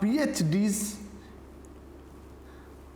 PhDs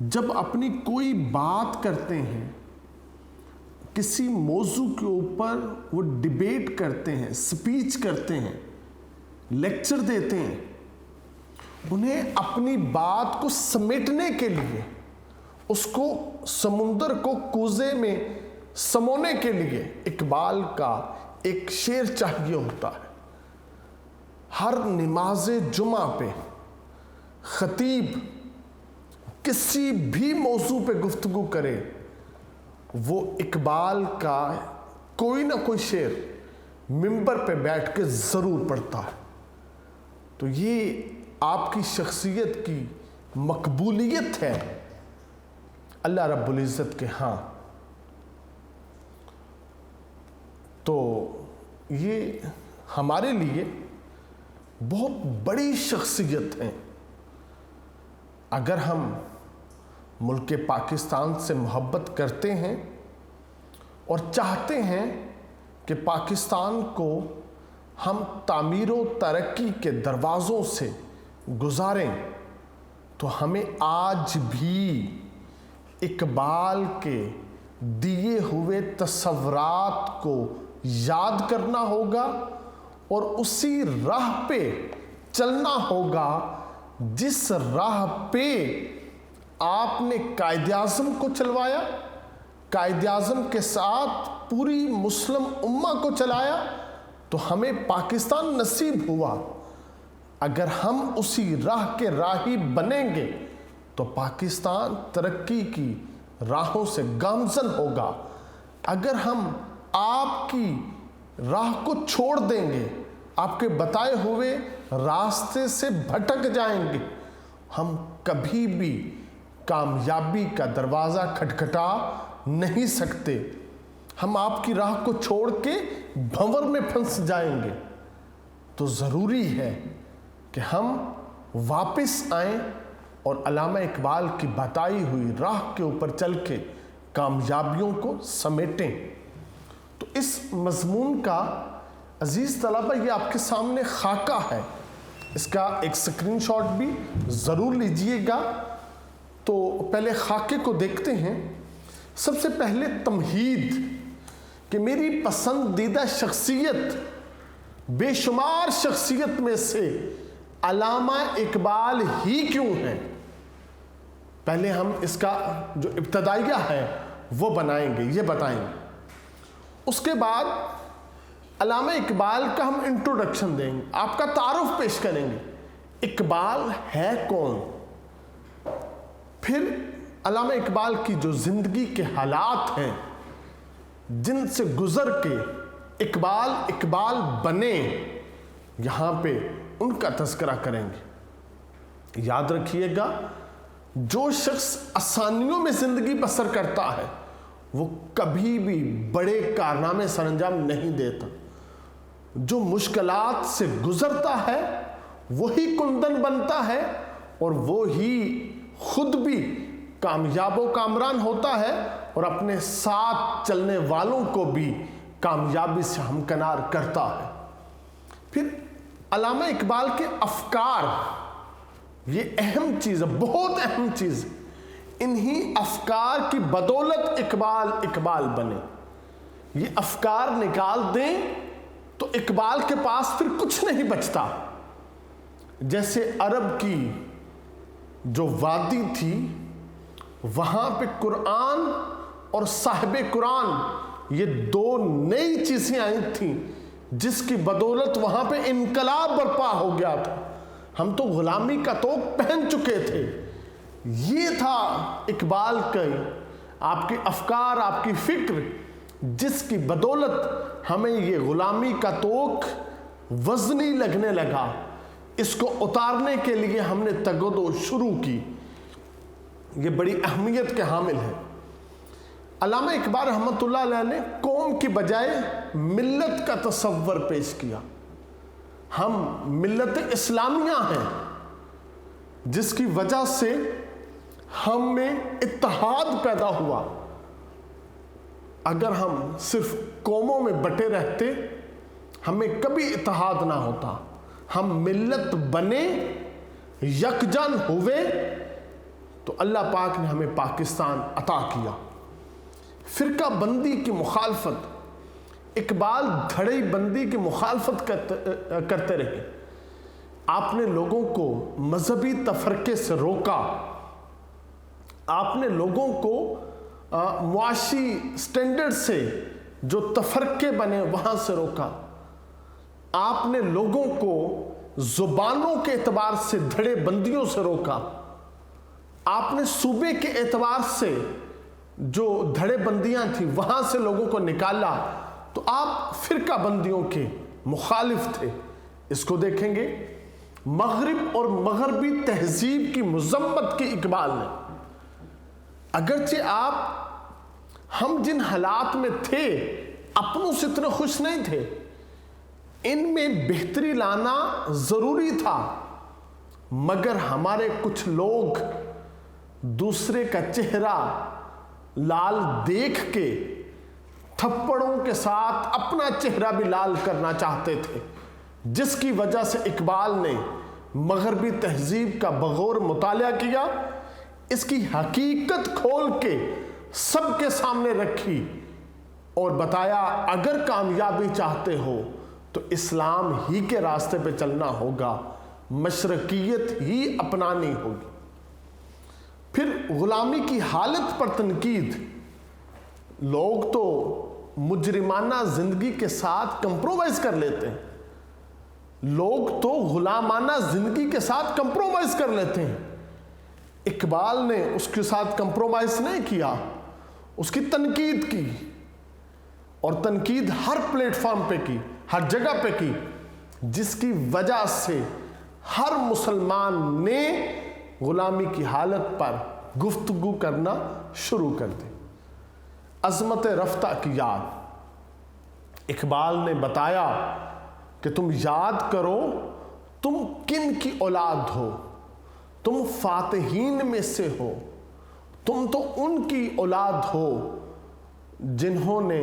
جب اپنی کوئی بات کرتے ہیں، کسی موضوع کے اوپر وہ ڈیبیٹ کرتے ہیں، سپیچ کرتے ہیں، لیکچر دیتے ہیں، انہیں اپنی بات کو سمیٹنے کے لیے، اس کو سمندر کو کوزے میں سمونے کے لیے اقبال کا ایک شعر چاہیے ہوتا ہے۔ ہر نماز جمعہ پہ خطیب کسی بھی موضوع پہ گفتگو کرے، وہ اقبال کا کوئی نہ کوئی شعر منبر پہ بیٹھ کے ضرور پڑھتا ہے۔ تو یہ آپ کی شخصیت کی مقبولیت ہے اللہ رب العزت کے ہاں۔ تو یہ ہمارے لیے بہت بڑی شخصیت ہیں۔ اگر ہم ملک پاکستان سے محبت کرتے ہیں اور چاہتے ہیں کہ پاکستان کو ہم تعمیر و ترقی کے دروازوں سے گزاریں، تو ہمیں آج بھی اقبال کے دیے ہوئے تصورات کو یاد کرنا ہوگا اور اسی راہ پہ چلنا ہوگا جس راہ پہ آپ نے قائد اعظم کو چلوایا، قائد اعظم کے ساتھ پوری مسلم امہ کو چلایا، تو ہمیں پاکستان نصیب ہوا۔ اگر ہم اسی راہ کے راہی بنیں گے تو پاکستان ترقی کی راہوں سے گامزن ہوگا۔ اگر ہم آپ کی راہ کو چھوڑ دیں گے، آپ کے بتائے ہوئے راستے سے بھٹک جائیں گے، ہم کبھی بھی کامیابی کا دروازہ کھٹکھٹا نہیں سکتے۔ ہم آپ کی راہ کو چھوڑ کے بھنور میں پھنس جائیں گے۔ تو ضروری ہے کہ ہم واپس آئیں اور علامہ اقبال کی بتائی ہوئی راہ کے اوپر چل کے کامیابیوں کو سمیٹیں۔ تو اس مضمون کا عزیز طلبہ یہ آپ کے سامنے خاکہ ہے، اس کا ایک سکرین شاٹ بھی ضرور لیجئے گا۔ تو پہلے خاکے کو دیکھتے ہیں۔ سب سے پہلے تمہید کہ میری پسندیدہ شخصیت بے شمار شخصیت میں سے علامہ اقبال ہی کیوں ہیں۔ پہلے ہم اس کا جو ابتدائیہ ہے وہ بنائیں گے، یہ بتائیں گے۔ اس کے بعد علامہ اقبال کا ہم انٹروڈکشن دیں گے، آپ کا تعارف پیش کریں گے، اقبال ہے کون۔ پھر علامہ اقبال کی جو زندگی کے حالات ہیں جن سے گزر کے اقبال اقبال بنے، یہاں پہ ان کا تذکرہ کریں گے۔ یاد رکھیے گا، جو شخص آسانیوں میں زندگی بسر کرتا ہے وہ کبھی بھی بڑے کارنامے سر انجام نہیں دیتا۔ جو مشکلات سے گزرتا ہے وہی کندن بنتا ہے اور وہی خود بھی کامیاب و کامران ہوتا ہے اور اپنے ساتھ چلنے والوں کو بھی کامیابی سے ہمکنار کرتا ہے۔ پھر علامہ اقبال کے افکار، یہ اہم چیز ہے، بہت اہم چیز ہے۔ انہی افکار کی بدولت اقبال اقبال بنے۔ یہ افکار نکال دیں تو اقبال کے پاس پھر کچھ نہیں بچتا۔ جیسے عرب کی جو وادی تھی، وہاں پہ قرآن اور صاحب قرآن یہ دو نئی چیزیں آئی تھیں جس کی بدولت وہاں پہ انقلاب برپا ہو گیا تھا۔ ہم تو غلامی کا طوق پہن چکے تھے۔ یہ تھا اقبال کا، آپ کے افکار، آپ کی فکر، جس کی بدولت ہمیں یہ غلامی کا طوق وزنی لگنے لگا۔ اس کو اتارنے کے لیے ہم نے تگودو شروع کی۔ یہ بڑی اہمیت کے حامل ہے۔ علامہ اقبال رحمۃ اللہ علیہ نے قوم کی بجائے ملت کا تصور پیش کیا۔ ہم ملت اسلامیہ ہیں، جس کی وجہ سے ہم میں اتحاد پیدا ہوا۔ اگر ہم صرف قوموں میں بٹے رہتے ہمیں کبھی اتحاد نہ ہوتا۔ ہم ملت بنے، یکجن ہوئے، تو تو اللہ پاک نے ہمیں پاکستان عطا کیا۔ فرقہ بندی کی مخالفت، اقبال دھڑی بندی کی مخالفت کرتے رہے۔ آپ نے لوگوں کو مذہبی تفرقے سے روکا، آپ نے لوگوں کو معاشی سٹینڈرڈ سے جو تفرقے بنے وہاں سے روکا، آپ نے لوگوں کو زبانوں کے اعتبار سے دھڑے بندیوں سے روکا، آپ نے صوبے کے اعتبار سے جو دھڑے بندیاں تھیں وہاں سے لوگوں کو نکالا، تو آپ فرقہ بندیوں کے مخالف تھے۔ اس کو دیکھیں گے مغرب اور مغربی تہذیب کی مذمت کی اقبال نے۔ اگرچہ ہم جن حالات میں تھے اپنوں سے اتنے خوش نہیں تھے، ان میں بہتری لانا ضروری تھا، مگر ہمارے کچھ لوگ دوسرے کا چہرہ لال دیکھ کے تھپڑوں کے ساتھ اپنا چہرہ بھی لال کرنا چاہتے تھے، جس کی وجہ سے اقبال نے مغربی تہذیب کا بغور مطالعہ کیا، اس کی حقیقت کھول کے سب کے سامنے رکھی اور بتایا اگر کامیابی چاہتے ہو تو اسلام ہی کے راستے پہ چلنا ہوگا، مشرقیت ہی اپنانی ہوگی۔ پھر غلامی کی حالت پر تنقید، لوگ تو مجرمانہ زندگی کے ساتھ کمپرومائز کر لیتے ہیں، لوگ تو غلامانہ زندگی کے ساتھ کمپرومائز کر لیتے ہیں۔ اقبال نے اس کے ساتھ کمپرومائز نہیں کیا، اس کی تنقید کی، اور تنقید ہر پلیٹ فارم پہ کی، ہر جگہ پہ کی، جس کی وجہ سے ہر مسلمان نے غلامی کی حالت پر گفتگو کرنا شروع کر دی۔ عظمت رفتہ کی یاد، اقبال نے بتایا کہ تم یاد کرو تم کن کی اولاد ہو، تم فاتحین میں سے ہو، تم تو ان کی اولاد ہو جنہوں نے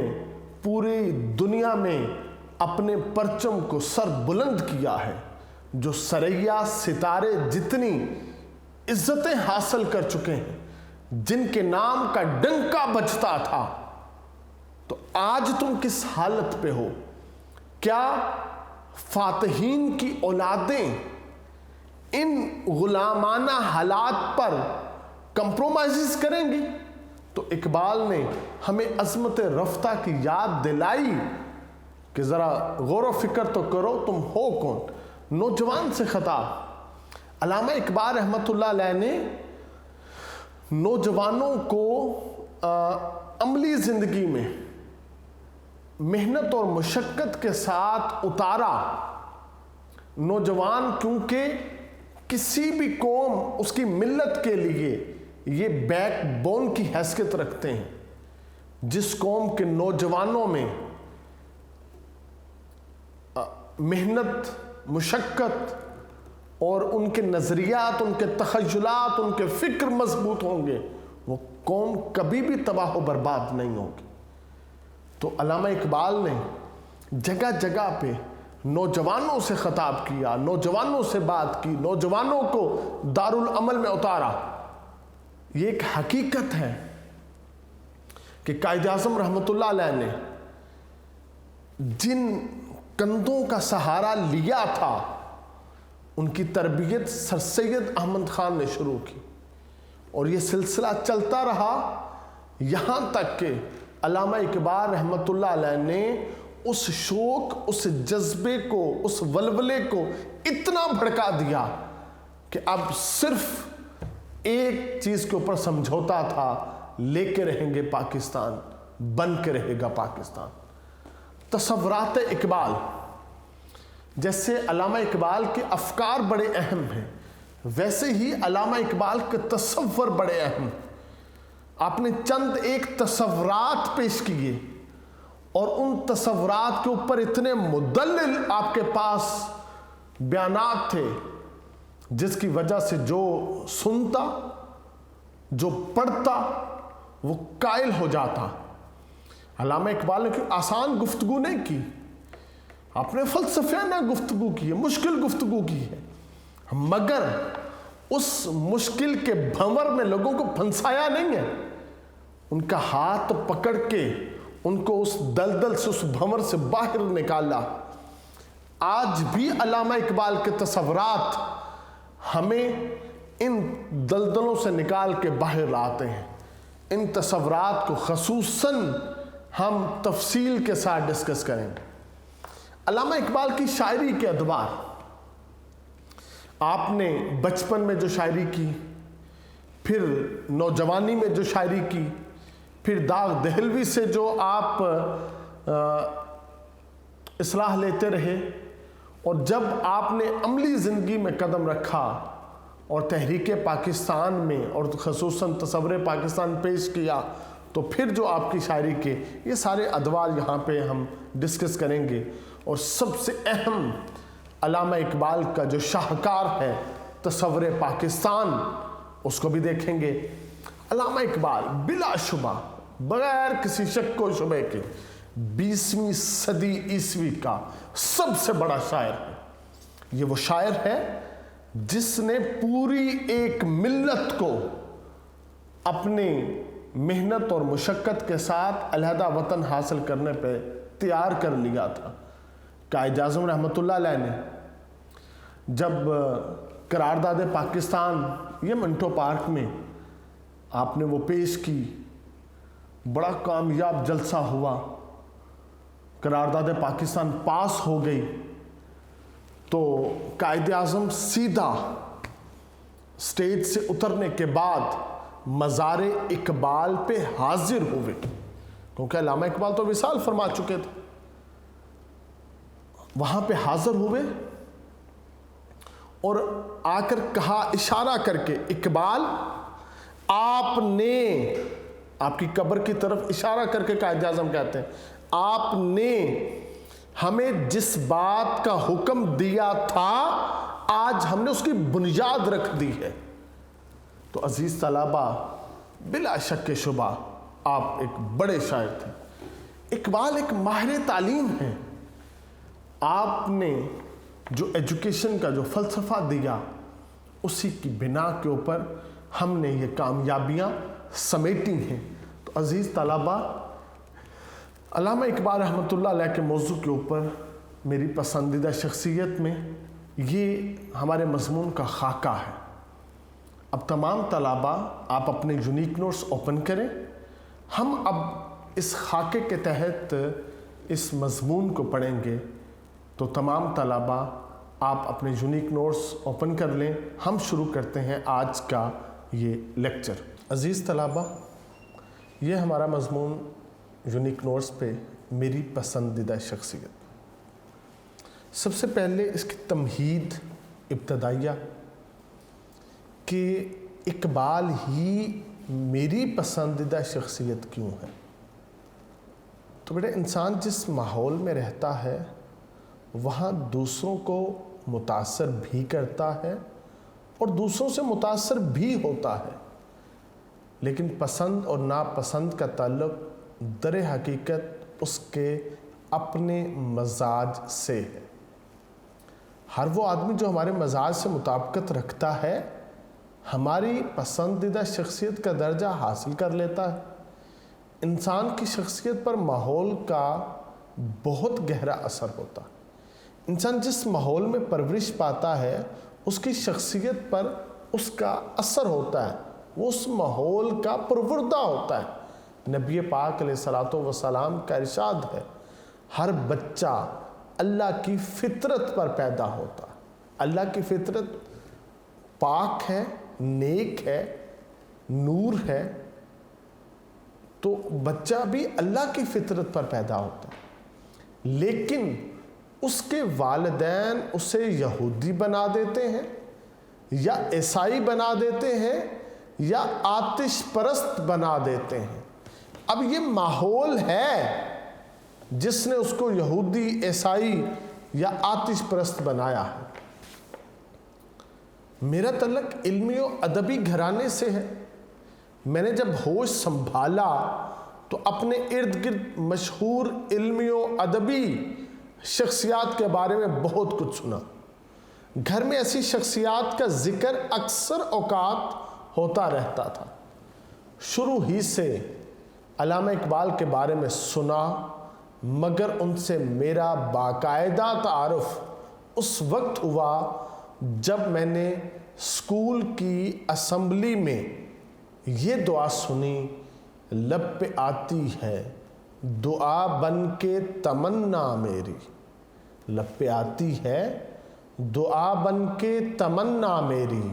پوری دنیا میں اپنے پرچم کو سر بلند کیا ہے، جو سریا ستارے جتنی عزتیں حاصل کر چکے ہیں، جن کے نام کا ڈنکا بجتا تھا۔ تو آج تم کس حالت پہ ہو؟ کیا فاتحین کی اولادیں ان غلامانہ حالات پر کمپرومائز کریں گی؟ تو اقبال نے ہمیں عظمت رفتہ کی یاد دلائی کہ ذرا غور و فکر تو کرو تم ہو کون۔ نوجوان سے خطاب، علامہ اقبال رحمۃ اللہ علیہ نے نوجوانوں کو عملی زندگی میں محنت اور مشقت کے ساتھ اتارا۔ نوجوان کیونکہ کسی بھی قوم اس کی ملت کے لیے یہ بیک بون کی حیثیت رکھتے ہیں۔ جس قوم کے نوجوانوں میں محنت، مشقت اور ان کے نظریات، ان کے تخیلات، ان کے فکر مضبوط ہوں گے، وہ قوم کبھی بھی تباہ و برباد نہیں ہوگی۔ تو علامہ اقبال نے جگہ جگہ پہ نوجوانوں سے خطاب کیا، نوجوانوں سے بات کی، نوجوانوں کو دارالعمل میں اتارا۔ یہ ایک حقیقت ہے کہ قائد اعظم رحمۃ اللہ علیہ نے جن کندھوں کا سہارا لیا تھا ان کی تربیت سر سید احمد خان نے شروع کی، اور یہ سلسلہ چلتا رہا یہاں تک کہ علامہ اقبال رحمۃ اللہ علیہ نے اس شوق، اس جذبے کو، اس ولولے کو اتنا بھڑکا دیا کہ اب صرف ایک چیز کے اوپر سمجھوتا تھا، لے کے رہیں گے پاکستان، بن کے رہے گا پاکستان۔ تصورات اقبال، جیسے علامہ اقبال کے افکار بڑے اہم ہیں، ویسے ہی علامہ اقبال کے تصور بڑے اہم ہیں۔ آپ نے چند ایک تصورات پیش کیے، اور ان تصورات کے اوپر اتنے مدلل آپ کے پاس بیانات تھے، جس کی وجہ سے جو سنتا، جو پڑھتا، وہ قائل ہو جاتا۔ علامہ اقبال نے کوئی آسان گفتگو نہیں کی، آپ نے فلسفیانہ گفتگو کی ہے، مشکل گفتگو کی ہے، مگر اس مشکل کے بھنور میں لوگوں کو پھنسایا نہیں ہے، ان کا ہاتھ پکڑ کے ان کو اس دلدل سے، اس بھنور سے باہر نکالا۔ آج بھی علامہ اقبال کے تصورات ہمیں ان دلدلوں سے نکال کے باہر آتے ہیں۔ ان تصورات کو خصوصاً ہم تفصیل کے ساتھ ڈسکس کریں گے۔ علامہ اقبال کی شاعری کے ادوار، آپ نے بچپن میں جو شاعری کی، پھر نوجوانی میں جو شاعری کی، پھر داغ دہلوی سے جو آپ اصلاح لیتے رہے، اور جب آپ نے عملی زندگی میں قدم رکھا اور تحریک پاکستان میں اور خصوصاً تصور پاکستان پیش کیا، تو پھر جو آپ کی شاعری کے یہ سارے ادوار یہاں پہ ہم ڈسکس کریں گے۔ اور سب سے اہم علامہ اقبال کا جو شاہکار ہے تصور پاکستان، اس کو بھی دیکھیں گے۔ علامہ اقبال بلا شبہ، بغیر کسی شک و شبہ کے، 20ویں صدی عیسوی کا سب سے بڑا شاعر ہے۔ یہ وہ شاعر ہے جس نے پوری ایک ملت کو اپنی محنت اور مشقت کے ساتھ علیحدہ وطن حاصل کرنے پہ تیار کر لیا تھا۔ قائد اعظم رحمۃ اللہ علیہ نے جب قرارداد پاکستان یہ منٹو پارک میں آپ نے وہ پیش کی، بڑا کامیاب جلسہ ہوا، قرارداد پاکستان پاس ہو گئی، تو قائد اعظم سیدھا سٹیج سے اترنے کے بعد مزار اقبال پہ حاضر ہوئے، کیونکہ علامہ اقبال تو وصال فرما چکے تھے۔ وہاں پہ حاضر ہوئے اور آ کر کہا، اشارہ کر کے، اقبال آپ نے، آپ کی قبر کی طرف اشارہ کر کے قائد اعظم کہتے ہیں، آپ نے ہمیں جس بات کا حکم دیا تھا آج ہم نے اس کی بنیاد رکھ دی ہے۔ تو عزیز طلبہ، بلا شک شبہ آپ ایک بڑے شاعر تھے۔ اقبال ایک ماہر تعلیم ہیں۔ آپ نے جو ایجوکیشن کا جو فلسفہ دیا، اسی کی بنا کے اوپر ہم نے یہ کامیابیاں سمیٹی ہیں۔ تو عزیز طلبہ، علامہ اقبال رحمۃ اللہ علیہ کے موضوع کے اوپر میری پسندیدہ شخصیت میں یہ ہمارے مضمون کا خاکہ ہے۔ اب تمام طلبہ آپ اپنے یونیک نوٹس اوپن کریں، ہم اب اس خاکے کے تحت اس مضمون کو پڑھیں گے۔ تو تمام طلبہ آپ اپنے یونیک نوٹس اوپن کر لیں، ہم شروع کرتے ہیں آج کا یہ لیکچر۔ عزیز طلبہ، یہ ہمارا مضمون یونیک نوٹس پہ میری پسندیدہ شخصیت۔ سب سے پہلے اس کی تمہید ابتدائیہ کہ اقبال ہی میری پسندیدہ شخصیت کیوں ہے۔ تو بیٹا، انسان جس ماحول میں رہتا ہے وہاں دوسروں کو متاثر بھی کرتا ہے اور دوسروں سے متاثر بھی ہوتا ہے، لیکن پسند اور ناپسند کا تعلق در حقیقت اس کے اپنے مزاج سے ہے۔ ہر وہ آدمی جو ہمارے مزاج سے مطابقت رکھتا ہے ہماری پسندیدہ شخصیت کا درجہ حاصل کر لیتا ہے۔ انسان کی شخصیت پر ماحول کا بہت گہرا اثر ہوتا ہے۔ انسان جس ماحول میں پرورش پاتا ہے اس کی شخصیت پر اس کا اثر ہوتا ہے، وہ اس ماحول کا پروردہ ہوتا ہے۔ نبی پاک علیہ الصلوۃ والسلام کا ارشاد ہے، ہر بچہ اللہ کی فطرت پر پیدا ہوتا ہے۔ اللہ کی فطرت پاک ہے، نیک ہے، نور ہے، تو بچہ بھی اللہ کی فطرت پر پیدا ہوتا ہے، لیکن اس کے والدین اسے یہودی بنا دیتے ہیں یا عیسائی بنا دیتے ہیں یا آتش پرست بنا دیتے ہیں۔ اب یہ ماحول ہے جس نے اس کو یہودی، عیسائی یا آتش پرست بنایا ہے۔ میرا تعلق علمی و ادبی گھرانے سے ہے۔ میں نے جب ہوش سنبھالا تو اپنے ارد گرد مشہور علمی و ادبی شخصیات کے بارے میں بہت کچھ سنا۔ گھر میں ایسی شخصیات کا ذکر اکثر اوقات ہوتا رہتا تھا۔ شروع ہی سے علامہ اقبال کے بارے میں سنا، مگر ان سے میرا باقاعدہ تعارف اس وقت ہوا جب میں نے اسکول کی اسمبلی میں یہ دعا سنی، لب پہ آتی ہے دعا بن کے تمنا میری، لب پہ آتی ہے دعا بن کے تمنا میری،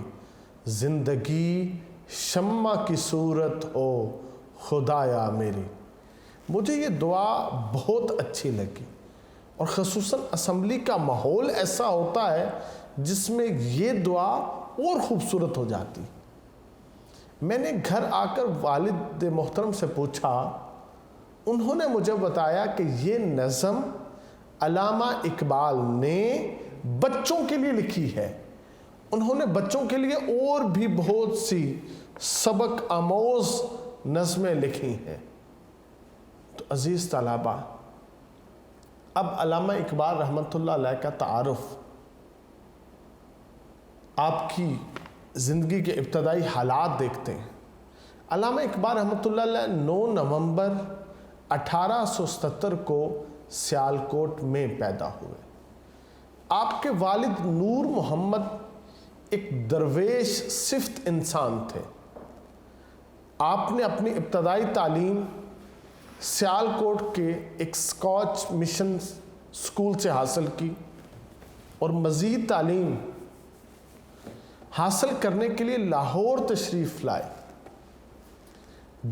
زندگی شمع کی صورت ہو خدایا میری۔ مجھے یہ دعا بہت اچھی لگی، اور خصوصاً اسمبلی کا ماحول ایسا ہوتا ہے جس میں یہ دعا اور خوبصورت ہو جاتی۔ میں نے گھر آ کر والد محترم سے پوچھا، انہوں نے مجھے بتایا کہ یہ نظم علامہ اقبال نے بچوں کے لیے لکھی ہے۔ انہوں نے بچوں کے لیے اور بھی بہت سی سبق آموز نظمیں لکھی ہیں۔ تو عزیز طلباء، اب علامہ اقبال رحمۃ اللہ علیہ کا تعارف آپ کی زندگی کے ابتدائی حالات دیکھتے ہیں۔ علامہ اقبال رحمۃ اللہ علیہ 9 نومبر 1877 کو سیالکوٹ میں پیدا ہوئے۔ آپ کے والد نور محمد ایک درویش صفت انسان تھے۔ آپ نے اپنی ابتدائی تعلیم سیالکوٹ کے ایک اسکاچ مشن اسکول سے حاصل کی، اور مزید تعلیم حاصل کرنے کے لیے لاہور تشریف لائے،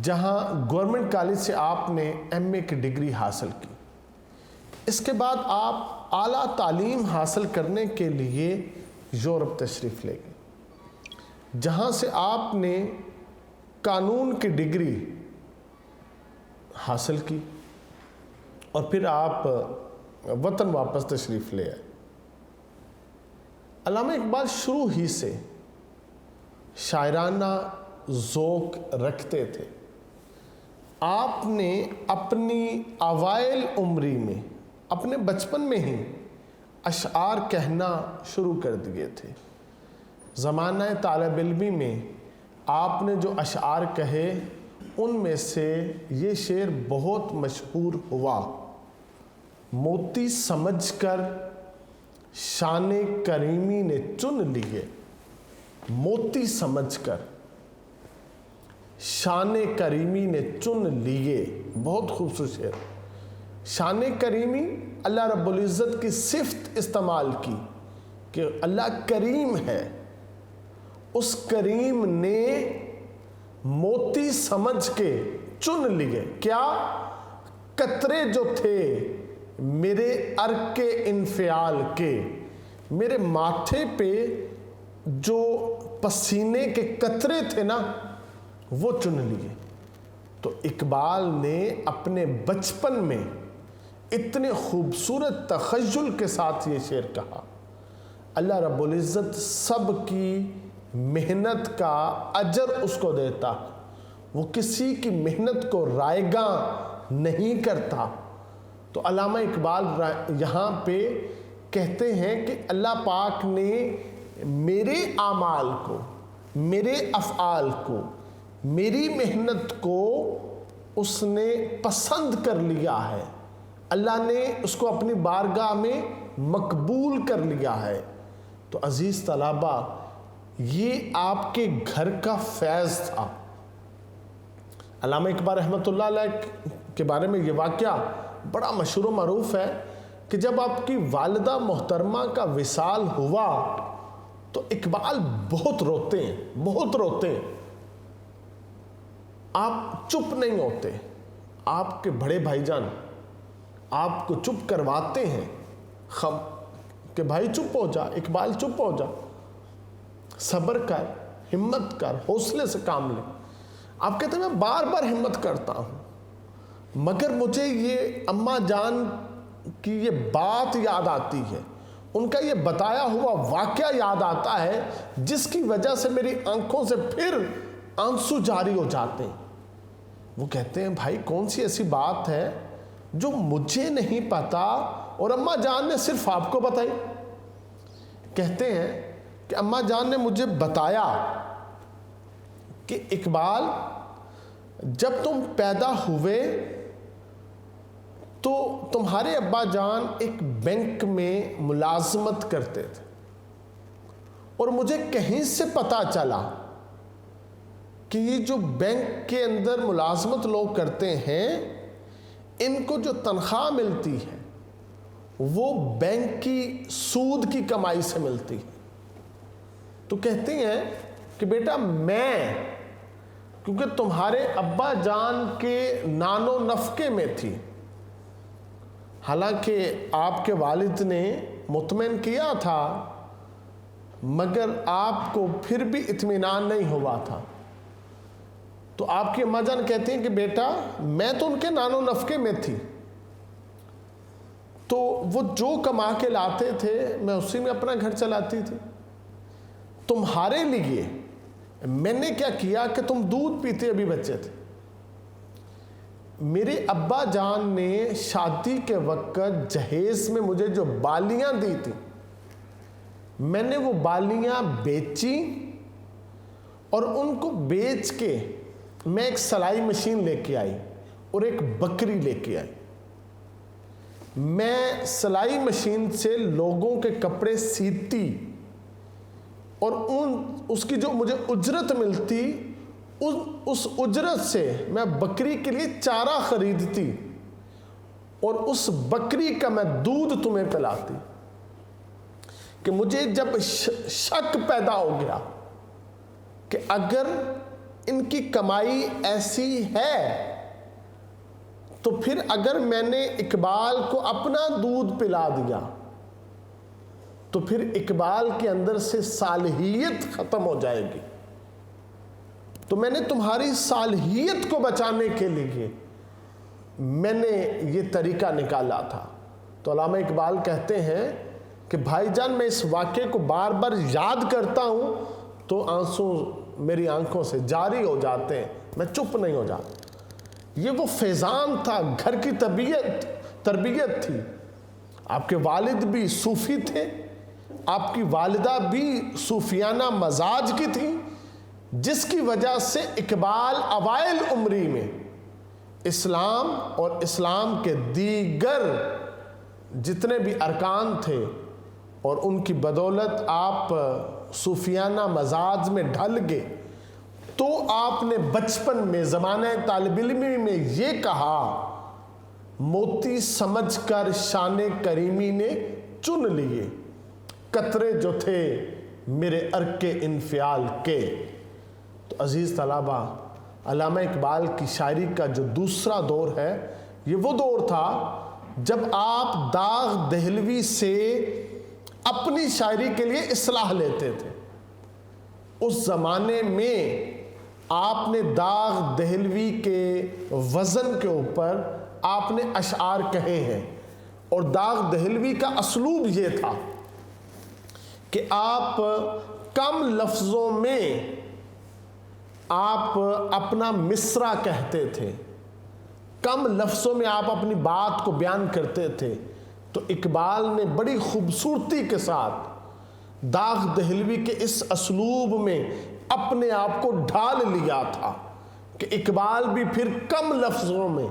جہاں گورنمنٹ کالج سے آپ نے ایم اے کی ڈگری حاصل کی۔ اس کے بعد آپ اعلیٰ تعلیم حاصل کرنے کے لیے یورپ تشریف لے گئے، جہاں سے آپ نے قانون کی ڈگری حاصل کی، اور پھر آپ وطن واپس تشریف لے آئے۔ علامہ اقبال شروع ہی سے شاعرانہ ذوق رکھتے تھے۔ آپ نے اپنی اوائل عمری میں، اپنے بچپن میں ہی اشعار کہنا شروع کر دیے تھے۔ زمانہ طالب علمی میں آپ نے جو اشعار کہے، ان میں سے یہ شعر بہت مشہور ہوا: موتی سمجھ کر شان کریمی نے چن لیے، موتی سمجھ کر شان کریمی نے چن لیے۔ بہت خوبصورت شعر۔ شان کریمی، اللہ رب العزت کی صفت استعمال کی کہ اللہ کریم ہے۔ اس کریم نے موتی سمجھ کے چن لیے۔ کیا؟ قطرے جو تھے میرے عرق کے انفعال کے، میرے ماتھے پہ جو پسینے کے قطرے تھے نا، وہ چن لیے۔ تو اقبال نے اپنے بچپن میں اتنے خوبصورت تخیل کے ساتھ یہ شعر کہا۔ اللہ رب العزت سب کی محنت کا اجر اس کو دیتا، وہ کسی کی محنت کو رائگاں نہیں کرتا۔ تو علامہ اقبال یہاں پہ کہتے ہیں کہ اللہ پاک نے میرے اعمال کو، میرے افعال کو، میری محنت کو اس نے پسند کر لیا ہے، اللہ نے اس کو اپنی بارگاہ میں مقبول کر لیا ہے۔ تو عزیز طلباء، یہ آپ کے گھر کا فیض تھا۔ علامہ اقبال رحمۃ اللہ علیہ کے بارے میں یہ واقعہ بڑا مشہور و معروف ہے کہ جب آپ کی والدہ محترمہ کا وصال ہوا تو اقبال بہت روتے ہیں، بہت روتے ہیں۔ آپ چپ نہیں ہوتے، آپ کے بڑے بھائی جان آپ کو چپ کرواتے ہیں کہ بھائی چپ ہو جا، اقبال چپ ہو جا، صبر کر، ہمت کر، حوصلے سے کام لے۔ آپ کہتے ہیں میں بار بار ہمت کرتا ہوں، مگر مجھے یہ اماں جان کی یہ بات یاد آتی ہے، ان کا یہ بتایا ہوا واقعہ یاد آتا ہے، جس کی وجہ سے میری آنکھوں سے پھر آنسو جاری ہو جاتے ہیں۔ وہ کہتے ہیں بھائی کون سی ایسی بات ہے جو مجھے نہیں پتا اور اماں جان نے صرف آپ کو بتائی؟ کہتے ہیں کہ اماں جان نے مجھے بتایا کہ اقبال جب تم پیدا ہوئے تو تمہارے ابا جان ایک بینک میں ملازمت کرتے تھے، اور مجھے کہیں سے پتا چلا کہ یہ جو بینک کے اندر ملازمت لوگ کرتے ہیں ان کو جو تنخواہ ملتی ہے وہ بینک کی سود کی کمائی سے ملتی ہے۔ تو کہتے ہیں کہ بیٹا میں کیونکہ تمہارے ابا جان کے نان و نفقے میں تھی، حالانکہ آپ کے والد نے مطمئن کیا تھا مگر آپ کو پھر بھی اطمینان نہیں ہوا تھا، تو آپ کی اماں جان کہتی ہیں کہ بیٹا میں تو ان کے نان و نفقے میں تھی، تو وہ جو کما کے لاتے تھے میں اسی میں اپنا گھر چلاتی تھی۔ تمہارے لیے میں نے کیا کیا کہ تم دودھ پیتے ابھی بچے تھے، میرے ابا جان نے شادی کے وقت جہیز میں مجھے جو بالیاں دی تھی میں نے وہ بالیاں بیچی، اور ان کو بیچ کے میں ایک سلائی مشین لے کے آئی اور ایک بکری لے کے آئی۔ میں سلائی مشین سے لوگوں کے کپڑے سیتی اور اس کی جو مجھے اجرت ملتی اس اجرت سے میں بکری کے لیے چارہ خریدتی اور اس بکری کا میں دودھ تمہیں پلاتی۔ کہ مجھے جب شک پیدا ہو گیا کہ اگر ان کی کمائی ایسی ہے تو پھر اگر میں نے اقبال کو اپنا دودھ پلا دیا تو پھر اقبال کے اندر سے صالحیت ختم ہو جائے گی، تو میں نے تمہاری صالحیت کو بچانے کے لیے میں نے یہ طریقہ نکالا تھا۔ تو علامہ اقبال کہتے ہیں کہ بھائی جان میں اس واقعے کو بار بار یاد کرتا ہوں تو آنسو میری آنکھوں سے جاری ہو جاتے ہیں، میں چپ نہیں ہو جاتا۔ یہ وہ فیضان تھا، گھر کی تربیت تھی۔ آپ کے والد بھی صوفی تھے، آپ کی والدہ بھی صوفیانہ مزاج کی تھی، جس کی وجہ سے اقبال اوائل عمری میں اسلام اور اسلام کے دیگر جتنے بھی ارکان تھے اور ان کی بدولت آپ صوفیانہ مزاج میں ڈھل گئے، تو آپ نے بچپن میں زمانہ طالب علمی میں یہ کہا، موتی سمجھ کر شان کریمی نے چن لیے قطرے جو تھے میرے ارک انفعال کے۔ تو عزیز طلبہ، علامہ اقبال کی شاعری کا جو دوسرا دور ہے یہ وہ دور تھا جب آپ داغ دہلوی سے اپنی شاعری کے لیے اصلاح لیتے تھے۔ اس زمانے میں آپ نے داغ دہلوی کے وزن کے اوپر آپ نے اشعار کہے ہیں، اور داغ دہلوی کا اسلوب یہ تھا کہ آپ کم لفظوں میں آپ اپنا مصرع کہتے تھے، کم لفظوں میں آپ اپنی بات کو بیان کرتے تھے۔ تو اقبال نے بڑی خوبصورتی کے ساتھ داغ دہلوی کے اس اسلوب میں اپنے آپ کو ڈھال لیا تھا کہ اقبال بھی پھر کم لفظوں میں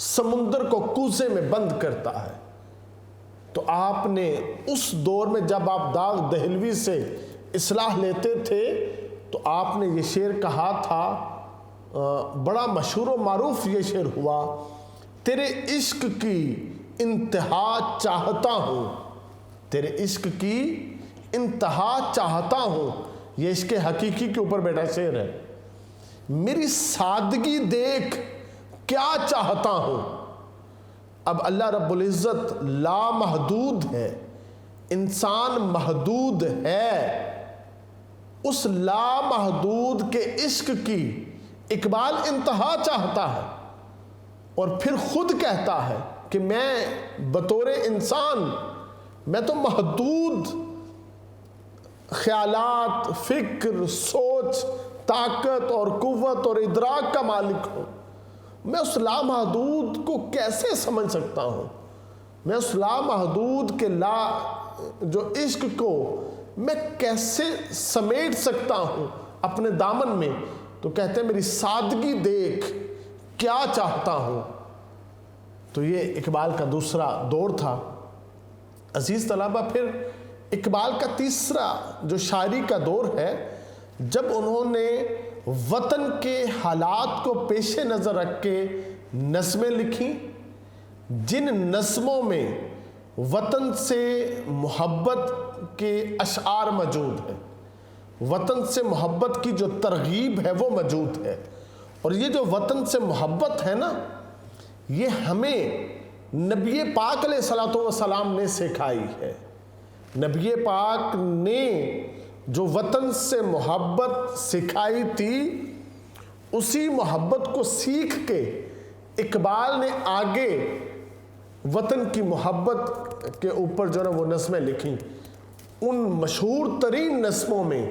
سمندر کو کوزے میں بند کرتا ہے۔ تو آپ نے اس دور میں جب آپ داغ دہلوی سے اصلاح لیتے تھے تو آپ نے یہ شعر کہا تھا، بڑا مشہور و معروف یہ شعر ہوا، تیرے عشق کی انتہا چاہتا ہوں، تیرے عشق کی انتہا چاہتا ہوں۔ یہ عشق حقیقی کے اوپر بیٹا شعر ہے۔ میری سادگی دیکھ کیا چاہتا ہوں۔ اب اللہ رب العزت لامحدود ہے، انسان محدود ہے، اس لامحدود کے عشق کی اقبال انتہا چاہتا ہے، اور پھر خود کہتا ہے کہ میں بطور انسان میں تو محدود خیالات، فکر، سوچ، طاقت اور قوت اور ادراک کا مالک ہوں۔ میں اس لامحدود کو کیسے سمجھ سکتا ہوں؟ میں اس لامحدود کے جو عشق کو میں کیسے سمیٹ سکتا ہوں اپنے دامن میں، تو کہتے ہیں میری سادگی دیکھ کیا چاہتا ہوں۔ تو یہ اقبال کا دوسرا دور تھا۔ عزیز طلبہ، پھر اقبال کا تیسرا جو شاعری کا دور ہے، جب انہوں نے وطن کے حالات کو پیش نظر رکھ کے نظمیں لکھیں، جن نظموں میں وطن سے محبت کے اشعار موجود ہیں، وطن سے محبت کی جو ترغیب ہے وہ موجود ہے۔ اور یہ جو وطن سے محبت ہے نا، یہ ہمیں نبی پاک علیہ الصلوۃ والسلام نے سکھائی ہے۔ نبی پاک نے جو وطن سے محبت سکھائی تھی، اسی محبت کو سیکھ کے اقبال نے آگے وطن کی محبت کے اوپر جو ہے وہ نظمیں لکھیں۔ ان مشہور ترین نظموں میں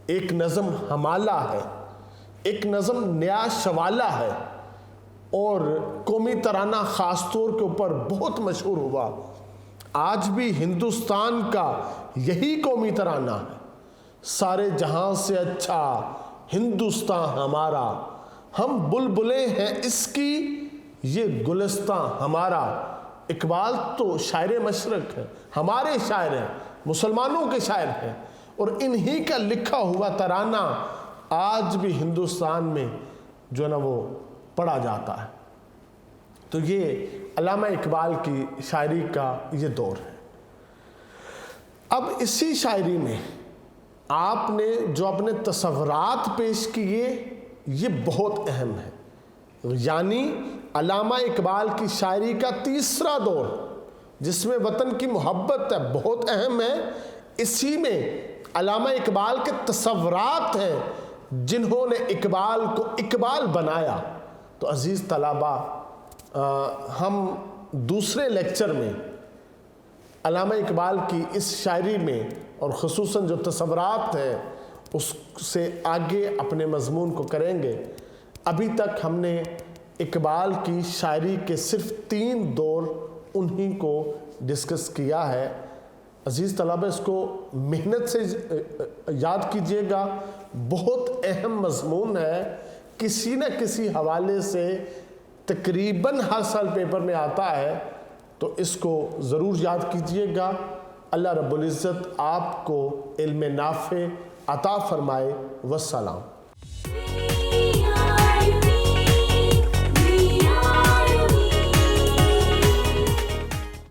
ایک نظم ہمالہ ہے، ایک نظم نیا شوالہ ہے، اور قومی ترانہ خاص طور کے اوپر بہت مشہور ہوا۔ آج بھی ہندوستان کا یہی قومی ترانہ ہے، سارے جہاں سے اچھا ہندوستان ہمارا، ہم بلبلیں ہیں اس کی یہ گلستان ہمارا۔ اقبال تو شاعر مشرق ہے، ہمارے شاعر ہیں، مسلمانوں کے شاعر ہیں، اور انہی کا لکھا ہوا ترانہ آج بھی ہندوستان میں جو ہے نا وہ پڑھا جاتا ہے۔ تو یہ علامہ اقبال کی شاعری کا یہ دور ہے۔ اب اسی شاعری میں آپ نے جو اپنے تصورات پیش کیے یہ بہت اہم ہے، یعنی علامہ اقبال کی شاعری کا تیسرا دور جس میں وطن کی محبت ہے بہت اہم ہے۔ اسی میں علامہ اقبال کے تصورات ہیں جنہوں نے اقبال کو اقبال بنایا۔ تو عزیز طلبہ، ہم دوسرے لیکچر میں علامہ اقبال کی اس شاعری میں اور خصوصاً جو تصورات ہیں اس سے آگے اپنے مضمون کو کریں گے۔ ابھی تک ہم نے اقبال کی شاعری کے صرف 3 دور انہی کو ڈسکس کیا ہے۔ عزیز طلبہ، اس کو محنت سے یاد کیجئے گا، بہت اہم مضمون ہے، کسی نہ کسی حوالے سے تقریباً ہر سال پیپر میں آتا ہے، تو اس کو ضرور یاد کیجئے گا۔ اللہ رب العزت آپ کو علم نافع عطا فرمائے۔ والسلام۔